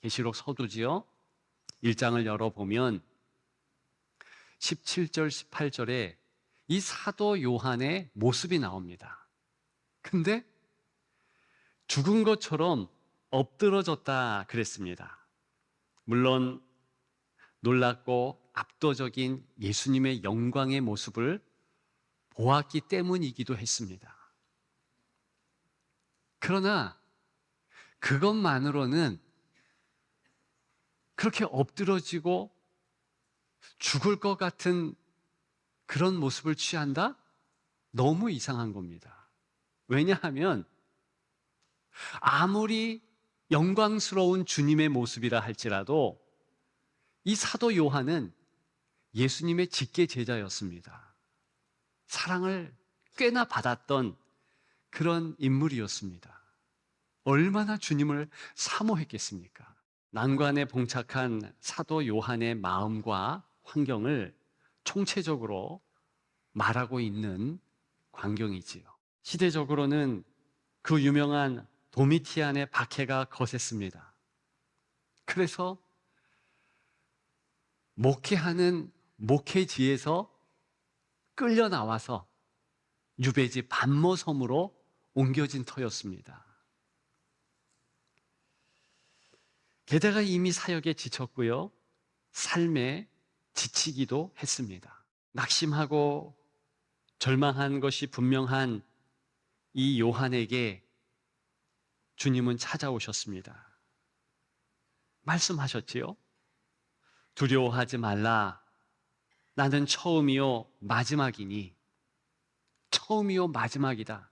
계시록 서두지요. 1장을 열어보면 17절, 18절에 이 사도 요한의 모습이 나옵니다. 근데 죽은 것처럼 엎드러졌다 그랬습니다. 물론 놀랍고 압도적인 예수님의 영광의 모습을 보았기 때문이기도 했습니다. 그러나 그것만으로는 그렇게 엎드러지고 죽을 것 같은 그런 모습을 취한다? 너무 이상한 겁니다. 왜냐하면 아무리 영광스러운 주님의 모습이라 할지라도 이 사도 요한은 예수님의 직계 제자였습니다. 사랑을 꽤나 받았던 그런 인물이었습니다. 얼마나 주님을 사모했겠습니까? 난관에 봉착한 사도 요한의 마음과 환경을 총체적으로 말하고 있는 광경이지요. 시대적으로는 그 유명한 도미티안의 박해가 거셌습니다. 그래서 목회하는 목회지에서 끌려 나와서 유배지 반모섬으로 옮겨진 터였습니다. 게다가 이미 사역에 지쳤고요, 삶에 지치기도 했습니다. 낙심하고 절망한 것이 분명한 이 요한에게 주님은 찾아오셨습니다. 말씀하셨지요? 두려워하지 말라. 나는 처음이요 마지막이니. 처음이요 마지막이다.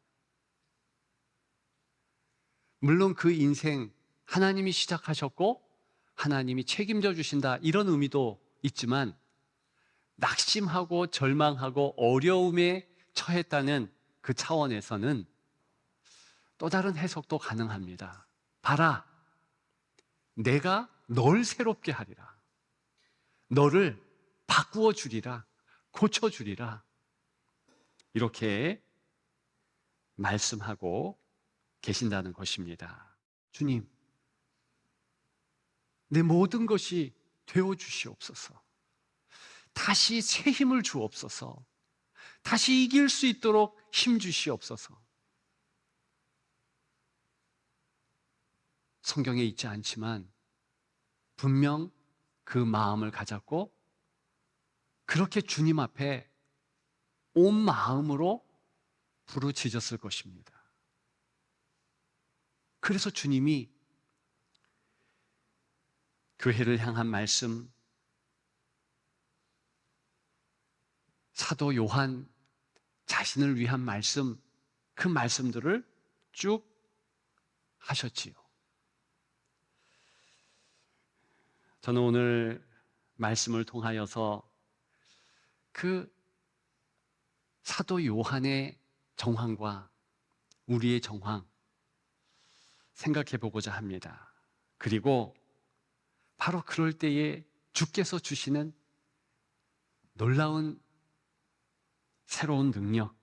물론 그 인생 하나님이 시작하셨고 하나님이 책임져 주신다, 이런 의미도 있지만 낙심하고 절망하고 어려움에 처했다는 그 차원에서는 또 다른 해석도 가능합니다. 봐라, 내가 널 새롭게 하리라. 너를 바꾸어 주리라. 고쳐 주리라. 이렇게 말씀하고 계신다는 것입니다. 주님, 내 모든 것이 되어 주시옵소서. 다시 새 힘을 주옵소서. 다시 이길 수 있도록 힘 주시옵소서. 성경에 있지 않지만 분명 그 마음을 가졌고 그렇게 주님 앞에 온 마음으로 부르짖었을 것입니다. 그래서 주님이 교회를 향한 말씀, 사도 요한 자신을 위한 말씀, 그 말씀들을 쭉 하셨지요. 저는 오늘 말씀을 통하여서 그 사도 요한의 정황과 우리의 정황 생각해 보고자 합니다. 그리고 바로 그럴 때에 주께서 주시는 놀라운 새로운 능력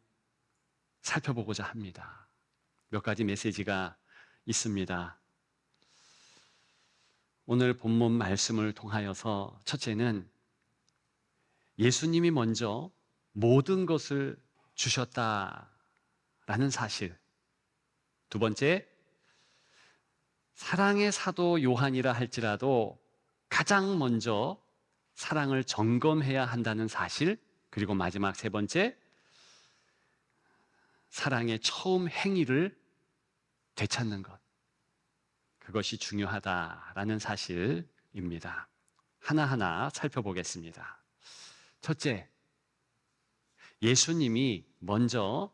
살펴보고자 합니다. 몇 가지 메시지가 있습니다. 오늘 본문 말씀을 통하여서 첫째는 예수님이 먼저 모든 것을 주셨다라는 사실, 두 번째, 사랑의 사도 요한이라 할지라도 가장 먼저 사랑을 점검해야 한다는 사실, 그리고 마지막 세 번째, 사랑의 처음 행위를 되찾는 것, 그것이 중요하다라는 사실입니다. 하나하나 살펴보겠습니다. 첫째, 예수님이 먼저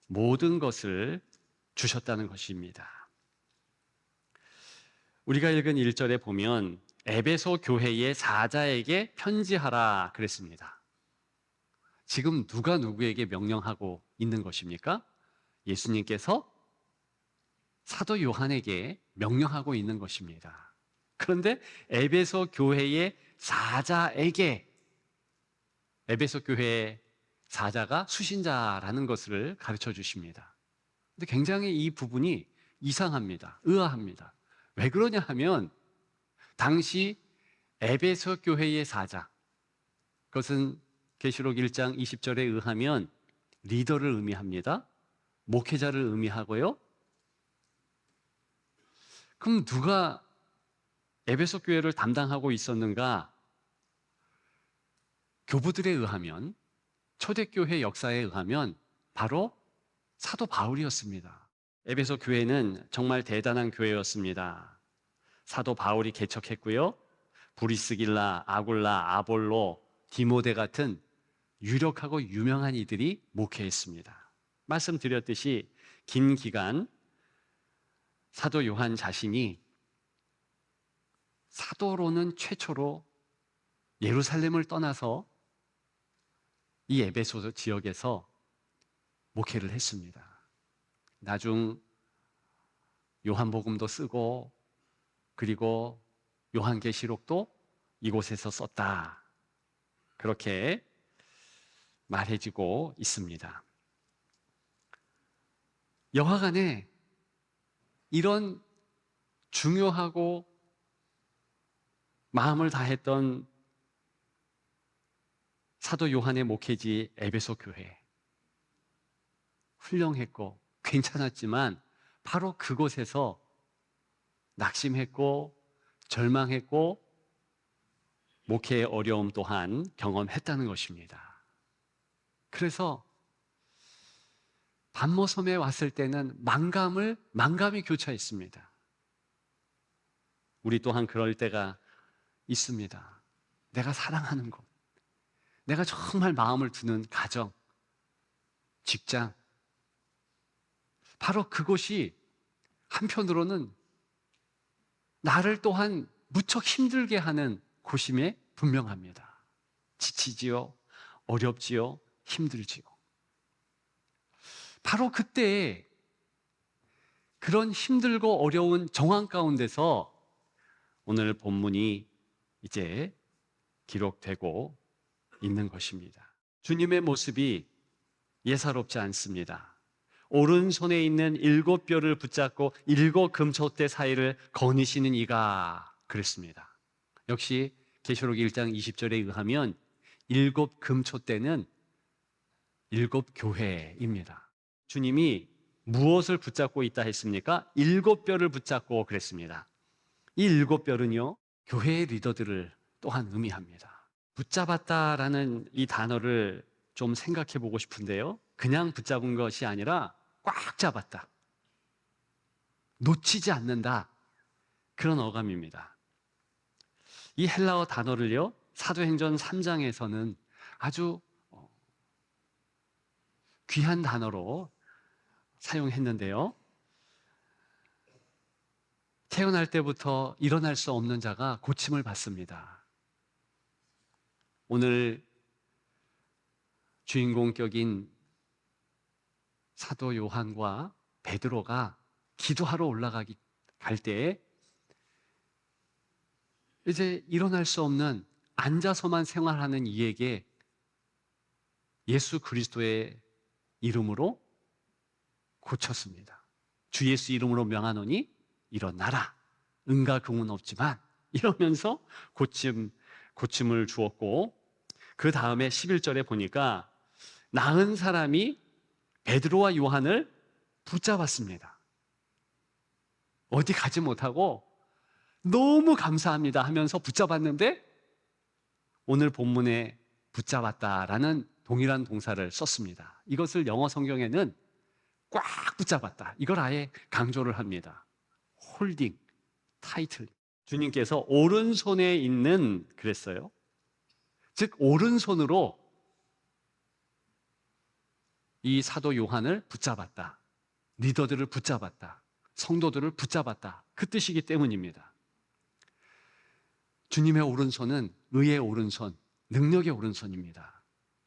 모든 것을 주셨다는 것입니다. 우리가 읽은 1절에 보면 에베소 교회의 사자에게 편지하라 그랬습니다. 지금 누가 누구에게 명령하고 있는 것입니까? 예수님께서 사도 요한에게 명령하고 있는 것입니다. 그런데 에베소 교회의 사자에게, 에베소 교회의 사자가 수신자라는 것을 가르쳐 주십니다. 근데 굉장히 이 부분이 이상합니다. 의아합니다. 왜 그러냐 하면 당시 에베소 교회의 사자, 그것은 계시록 1장 20절에 의하면 리더를 의미합니다. 목회자를 의미하고요. 그럼 누가 에베소 교회를 담당하고 있었는가? 교부들에 의하면, 초대교회 역사에 의하면 바로 사도 바울이었습니다. 에베소 교회는 정말 대단한 교회였습니다. 사도 바울이 개척했고요. 브리스길라, 아굴라, 아볼로, 디모데 같은 유력하고 유명한 이들이 목회했습니다. 말씀드렸듯이 긴 기간 사도 요한 자신이 사도로는 최초로 예루살렘을 떠나서 이 에베소 지역에서 목회를 했습니다. 나중 요한복음도 쓰고 그리고 요한계시록도 이곳에서 썼다, 그렇게 말해지고 있습니다. 여하간에 이런 중요하고 마음을 다했던 사도 요한의 목회지 에베소 교회, 훌륭했고 괜찮았지만 바로 그곳에서 낙심했고 절망했고 목회의 어려움 또한 경험했다는 것입니다. 그래서 반모섬에 왔을 때는 만감이 교차했습니다. 우리 또한 그럴 때가 있습니다. 내가 사랑하는 곳, 내가 정말 마음을 두는 가정, 직장, 바로 그곳이 한편으로는 나를 또한 무척 힘들게 하는 곳임에 분명합니다. 지치지요, 어렵지요, 힘들지요. 바로 그때 그런 힘들고 어려운 정황 가운데서 오늘 본문이 이제 기록되고 있는 것입니다. 주님의 모습이 예사롭지 않습니다. 오른손에 있는 7뼈를 붙잡고 7 금촛대 사이를 거니시는 이가 그랬습니다. 역시 계시록 1장 20절에 의하면 7 금촛대는 7 교회입니다. 주님이 무엇을 붙잡고 있다 했습니까? 7뼈를 붙잡고 그랬습니다. 이 7뼈는요, 교회의 리더들을 또한 의미합니다. 붙잡았다라는 이 단어를 좀 생각해 보고 싶은데요, 그냥 붙잡은 것이 아니라 꽉 잡았다, 놓치지 않는다, 그런 어감입니다. 이 헬라어 단어를요, 사도행전 3장에서는 아주 귀한 단어로 사용했는데요, 태어날 때부터 일어날 수 없는 자가 고침을 받습니다. 오늘 주인공격인 사도 요한과 베드로가 기도하러 갈 때에 이제 일어날 수 없는, 앉아서만 생활하는 이에게 예수 그리스도의 이름으로 고쳤습니다. 주 예수 이름으로 명하노니 일어나라. 은과 금은 없지만, 이러면서 고침을 주었고, 그 다음에 11절에 보니까 나은 사람이 베드로와 요한을 붙잡았습니다. 어디 가지 못하고 너무 감사합니다 하면서 붙잡았는데, 오늘 본문에 붙잡았다라는 동일한 동사를 썼습니다. 이것을 영어 성경에는 꽉 붙잡았다, 이걸 아예 강조를 합니다. 홀딩, 타이틀. 주님께서 오른손에 있는, 그랬어요. 즉 오른손으로 이 사도 요한을 붙잡았다, 리더들을 붙잡았다, 성도들을 붙잡았다, 그 뜻이기 때문입니다. 주님의 오른손은 의의 오른손, 능력의 오른손입니다.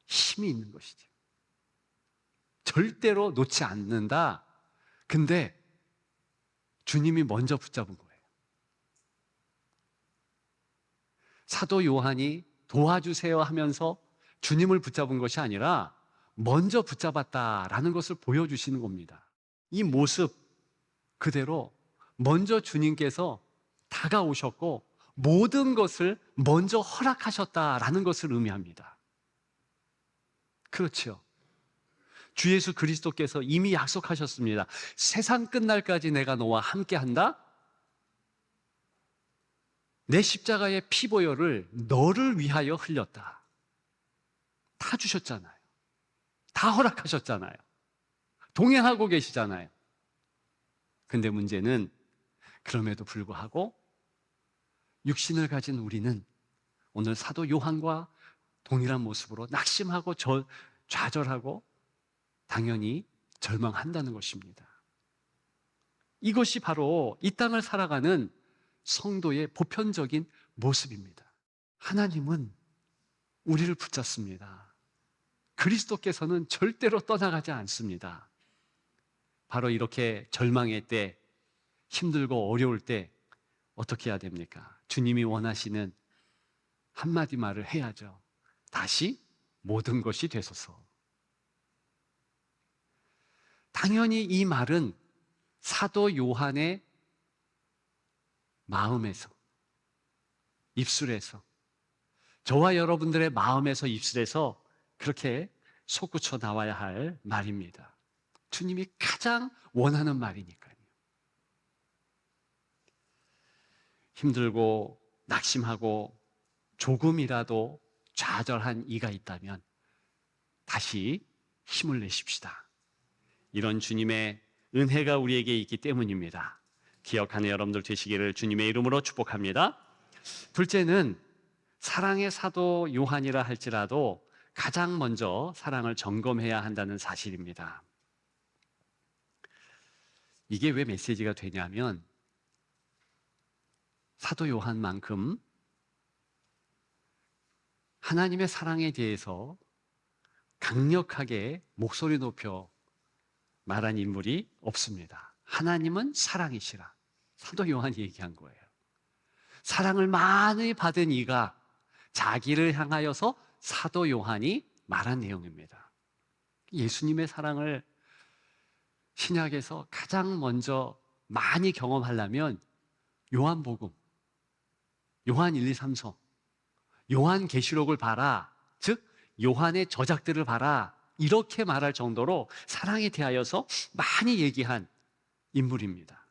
힘이 있는 것이죠. 절대로 놓지 않는다. 근데 주님이 먼저 붙잡은 거예요. 사도 요한이 도와주세요 하면서 주님을 붙잡은 것이 아니라 먼저 붙잡았다라는 것을 보여주시는 겁니다. 이 모습 그대로 먼저 주님께서 다가오셨고 모든 것을 먼저 허락하셨다라는 것을 의미합니다. 그렇죠. 주 예수 그리스도께서 이미 약속하셨습니다. 세상 끝날까지 내가 너와 함께한다. 내 십자가의 피보혈을 너를 위하여 흘렸다. 다 주셨잖아요. 다 허락하셨잖아요. 동행하고 계시잖아요. 근데 문제는 그럼에도 불구하고 육신을 가진 우리는 오늘 사도 요한과 동일한 모습으로 낙심하고 좌절하고 당연히 절망한다는 것입니다. 이것이 바로 이 땅을 살아가는 성도의 보편적인 모습입니다. 하나님은 우리를 붙잡습니다. 그리스도께서는 절대로 떠나가지 않습니다. 바로 이렇게 절망의 때, 힘들고 어려울 때 어떻게 해야 됩니까? 주님이 원하시는 한마디 말을 해야죠. 다시 모든 것이 되소서. 당연히 이 말은 사도 요한의 마음에서, 입술에서, 저와 여러분들의 마음에서, 입술에서 그렇게 솟구쳐 나와야 할 말입니다. 주님이 가장 원하는 말이니까요. 힘들고 낙심하고 조금이라도 좌절한 이가 있다면 다시 힘을 내십시다. 이런 주님의 은혜가 우리에게 있기 때문입니다. 기억하는 여러분들 되시기를 주님의 이름으로 축복합니다. 둘째는 사랑의 사도 요한이라 할지라도 가장 먼저 사랑을 점검해야 한다는 사실입니다. 이게 왜 메시지가 되냐면 사도 요한만큼 하나님의 사랑에 대해서 강력하게 목소리 높여 말한 인물이 없습니다. 하나님은 사랑이시라. 사도 요한이 얘기한 거예요. 사랑을 많이 받은 이가 자기를 향하여서 사도 요한이 말한 내용입니다. 예수님의 사랑을 신약에서 가장 먼저 많이 경험하려면 요한복음, 요한 1, 2, 3서, 요한계시록을 봐라. 즉 요한의 저작들을 봐라. 이렇게 말할 정도로 사랑에 대하여서 많이 얘기한 인물입니다.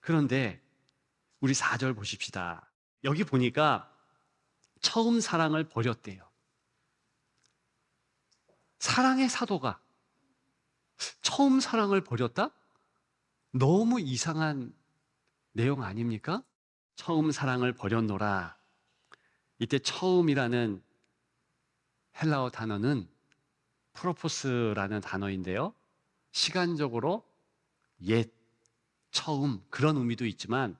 그런데 우리 4절 보십시다. 여기 보니까 처음 사랑을 버렸대요. 사랑의 사도가 처음 사랑을 버렸다? 너무 이상한 내용 아닙니까? 처음 사랑을 버렸노라. 이때 처음이라는 헬라어 단어는 프로포스라는 단어인데요. 시간적으로 옛, 처음 그런 의미도 있지만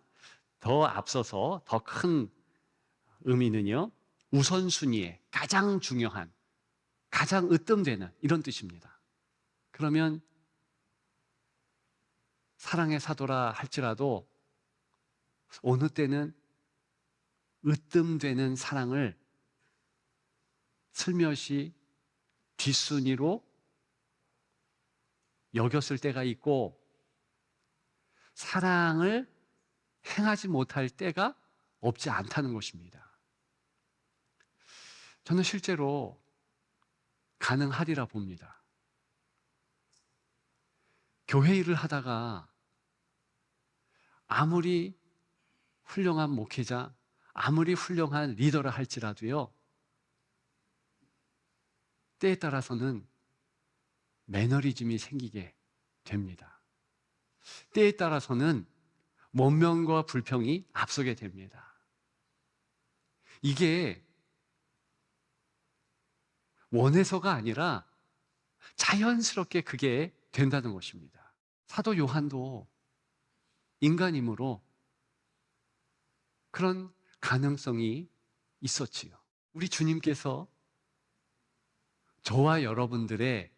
더 앞서서 더 큰 의미는요. 우선순위에 가장 중요한, 가장 으뜸되는 이런 뜻입니다. 그러면 사랑의 사도라 할지라도 어느 때는 으뜸되는 사랑을 슬며시 뒷순위로 여겼을 때가 있고 사랑을 행하지 못할 때가 없지 않다는 것입니다. 저는 실제로 가능하리라 봅니다. 교회 일을 하다가 아무리 훌륭한 목회자, 아무리 훌륭한 리더라 할지라도요, 때에 따라서는 매너리즘이 생기게 됩니다. 때에 따라서는 원명과 불평이 앞서게 됩니다. 이게 원해서가 아니라 자연스럽게 그게 된다는 것입니다. 사도 요한도 인간이므로 그런 가능성이 있었지요. 우리 주님께서 저와 여러분들의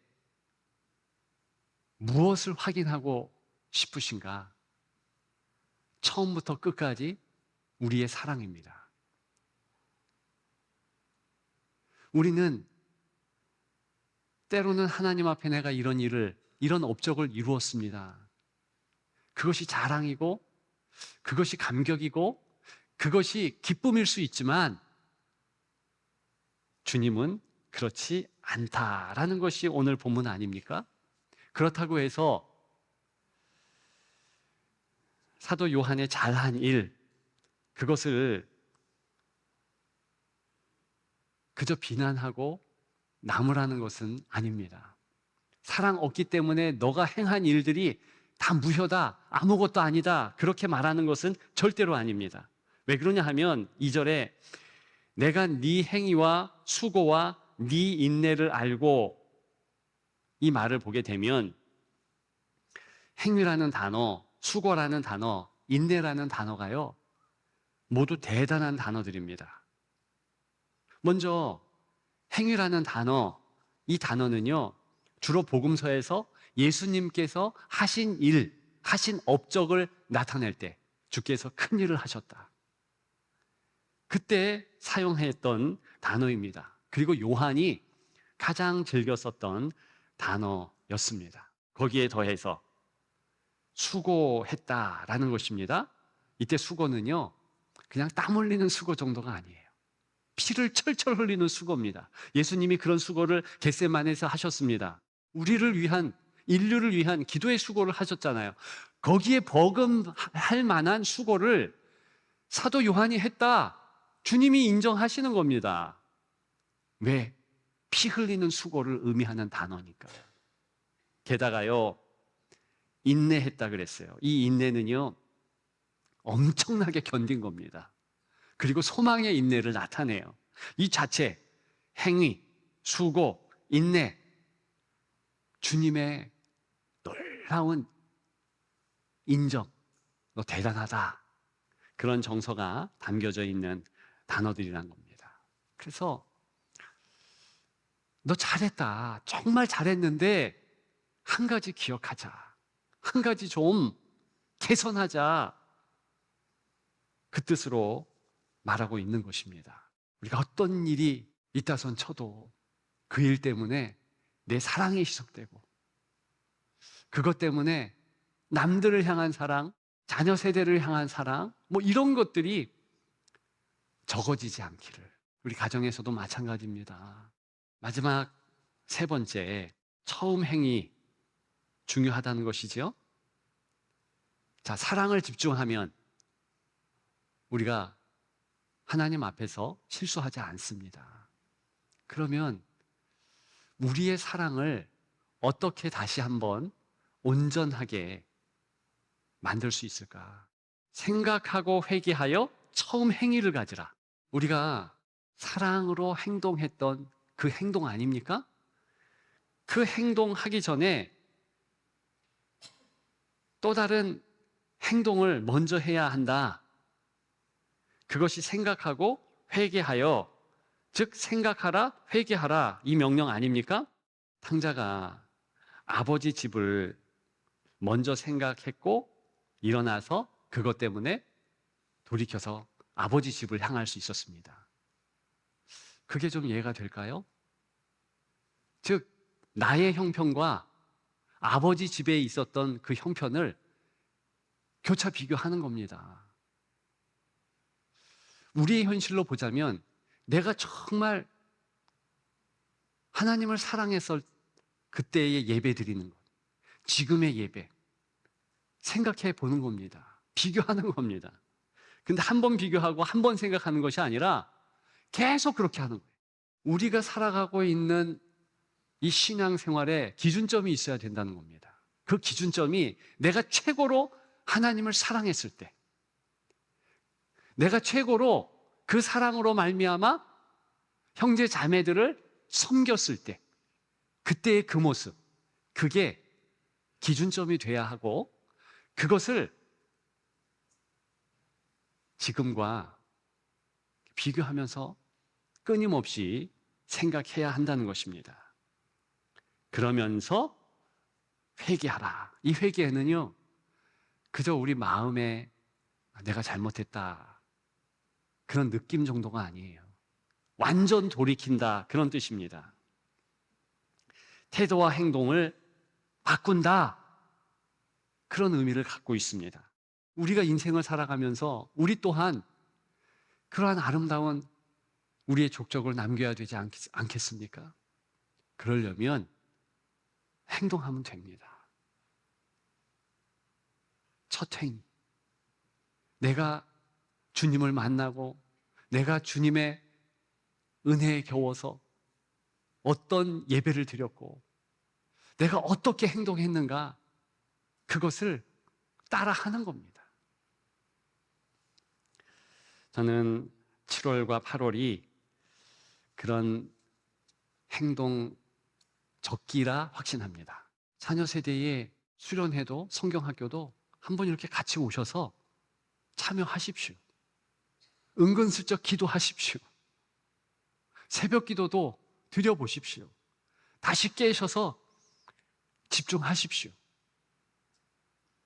무엇을 확인하고 싶으신가? 처음부터 끝까지 우리의 사랑입니다. 우리는 때로는 하나님 앞에 내가 이런 업적을 이루었습니다. 그것이 자랑이고, 그것이 감격이고, 그것이 기쁨일 수 있지만 주님은 그렇지 않다라는 것이 오늘 본문 아닙니까? 그렇다고 해서 사도 요한의 잘한 일, 그것을 그저 비난하고 나무라는 것은 아닙니다. 사랑 없기 때문에 너가 행한 일들이 다 무효다, 아무것도 아니다, 그렇게 말하는 것은 절대로 아닙니다. 왜 그러냐 하면 2절에 내가 네 행위와 수고와 네 인내를 알고, 이 말을 보게 되면 행위라는 단어, 수고라는 단어, 인내라는 단어가요, 모두 대단한 단어들입니다. 먼저 행위라는 단어, 이 단어는요, 주로 복음서에서 예수님께서 하신 일, 하신 업적을 나타낼 때 주께서 큰 일을 하셨다, 그때 사용했던 단어입니다. 그리고 요한이 가장 즐겨 썼던 단어였습니다. 거기에 더해서 수고했다라는 것입니다. 이때 수고는요, 그냥 땀 흘리는 수고 정도가 아니에요. 피를 철철 흘리는 수고입니다. 예수님이 그런 수고를 겟세마네에서 하셨습니다. 우리를 위한, 인류를 위한 기도의 수고를 하셨잖아요. 거기에 버금할 만한 수고를 사도 요한이 했다, 주님이 인정하시는 겁니다. 왜? 피 흘리는 수고를 의미하는 단어니까요. 게다가요, 인내했다 그랬어요. 이 인내는요, 엄청나게 견딘 겁니다. 그리고 소망의 인내를 나타내요. 이 자체, 행위, 수고, 인내, 주님의 놀라운 인정, 너 대단하다, 그런 정서가 담겨져 있는 단어들이란 겁니다. 그래서 너 잘했다, 정말 잘했는데 한 가지 기억하자, 한 가지 좀 개선하자, 그 뜻으로 말하고 있는 것입니다. 우리가 어떤 일이 있다손 쳐도 그 일 때문에 내 사랑이 희석되고, 그것 때문에 남들을 향한 사랑, 자녀 세대를 향한 사랑, 뭐 이런 것들이 적어지지 않기를. 우리 가정에서도 마찬가지입니다. 마지막 세 번째, 처음 행위 중요하다는 것이죠. 자, 사랑을 집중하면 우리가 하나님 앞에서 실수하지 않습니다. 그러면 우리의 사랑을 어떻게 다시 한번 온전하게 만들 수 있을까? 생각하고 회개하여 처음 행위를 가지라. 우리가 사랑으로 행동했던 그 행동 아닙니까? 그 행동하기 전에 또 다른 행동을 먼저 해야 한다. 그것이 생각하고 회개하여, 즉 생각하라, 회개하라, 이 명령 아닙니까? 탕자가 아버지 집을 먼저 생각했고 일어나서 그것 때문에 돌이켜서 아버지 집을 향할 수 있었습니다. 그게 좀 이해가 될까요? 즉 나의 형편과 아버지 집에 있었던 그 형편을 교차 비교하는 겁니다. 우리의 현실로 보자면 내가 정말 하나님을 사랑했을 그때의 예배 드리는 것, 지금의 예배 생각해 보는 겁니다. 비교하는 겁니다. 근데 한 번 비교하고 한 번 생각하는 것이 아니라 계속 그렇게 하는 거예요. 우리가 살아가고 있는 이 신앙생활에 기준점이 있어야 된다는 겁니다. 그 기준점이 내가 최고로 하나님을 사랑했을 때, 내가 최고로 그 사랑으로 말미암아 형제 자매들을 섬겼을 때, 그때의 그 모습, 그게 기준점이 돼야 하고, 그것을 지금과 비교하면서 끊임없이 생각해야 한다는 것입니다. 그러면서 회개하라. 이 회개는요, 그저 우리 마음에 내가 잘못했다, 그런 느낌 정도가 아니에요. 완전 돌이킨다, 그런 뜻입니다. 태도와 행동을 바꾼다, 그런 의미를 갖고 있습니다. 우리가 인생을 살아가면서 우리 또한 그러한 아름다운 우리의 족적을 남겨야 되지 않겠습니까? 그러려면 행동하면 됩니다. 첫 행위. 내가 주님을 만나고 내가 주님의 은혜에 겨워서 어떤 예배를 드렸고 내가 어떻게 행동했는가 그것을 따라하는 겁니다. 저는 7월과 8월이 그런 행동 적기라 확신합니다. 자녀 세대에 수련회도 성경학교도 한번 이렇게 같이 오셔서 참여하십시오. 은근슬쩍 기도하십시오. 새벽 기도도 드려보십시오. 다시 깨셔서 집중하십시오.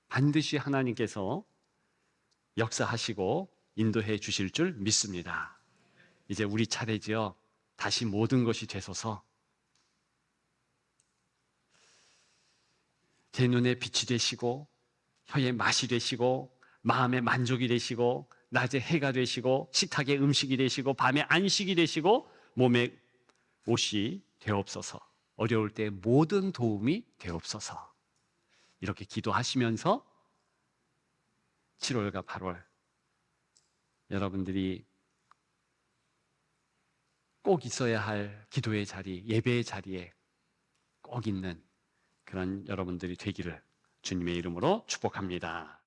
반드시 하나님께서 역사하시고 인도해 주실 줄 믿습니다. 이제 우리 차례지요. 다시 모든 것이 되소서. 제 눈에 빛이 되시고 혀의 맛이 되시고 마음의 만족이 되시고 낮에 해가 되시고 식탁의 음식이 되시고 밤의 안식이 되시고 몸의 옷이 되옵소서. 어려울 때 모든 도움이 되옵소서. 이렇게 기도하시면서 7월과 8월 여러분들이 꼭 있어야 할 기도의 자리, 예배의 자리에 꼭 있는 그런 여러분들이 되기를 주님의 이름으로 축복합니다.